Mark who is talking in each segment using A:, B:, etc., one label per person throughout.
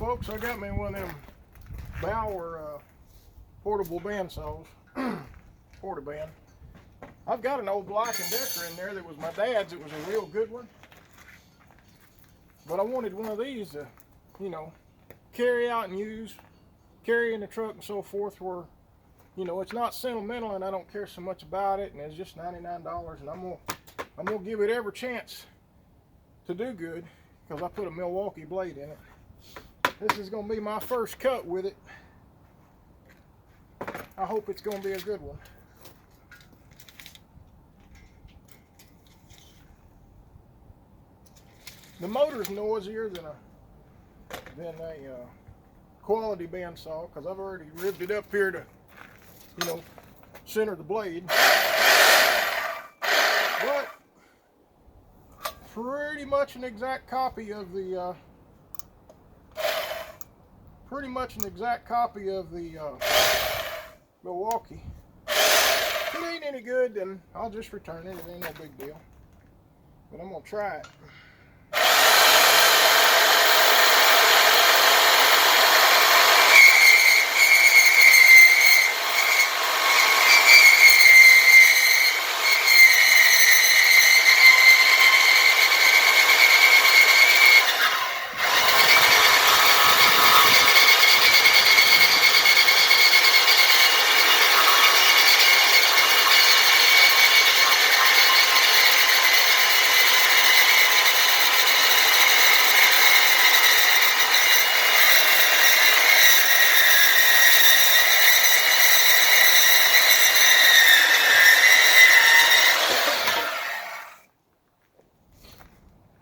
A: folks, I got me one of them Bauer portable bandsaws, porta band. I've got an old Black & Decker in there that was my dad's. It was a real good one. But I wanted one of these to, you know, carry out and use, carry in the truck and so forth, where, you know, it's not sentimental and I don't care so much about it, and it's just $99, and I'm gonna give it every chance to do good, because I put a Milwaukee blade in it. This is gonna be my first cut with it. I hope it's gonna be a good one. The motor's noisier than a quality bandsaw, because I've already ribbed it up here to, you know, center the blade. But pretty much an exact copy of the Milwaukee. If it ain't any good, then I'll just return it. It ain't no big deal. But I'm gonna try it.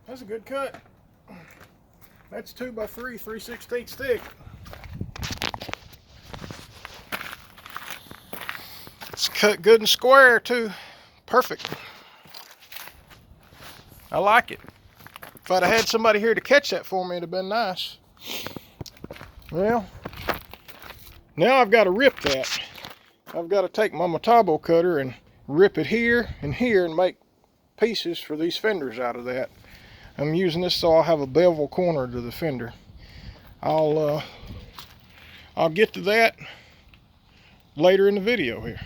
A: That's a good cut. That's 2x3, 3/16 stick. It's cut good and square too. Perfect. I like it. If I'd have had somebody here to catch that for me, it'd have been nice. Well, now I've got to rip that. I've got to take my Metabo cutter and rip it here and here and make pieces for these fenders out of that. I'm using this so I'll have a bevel corner to the fender. I'll get to that later in the video here.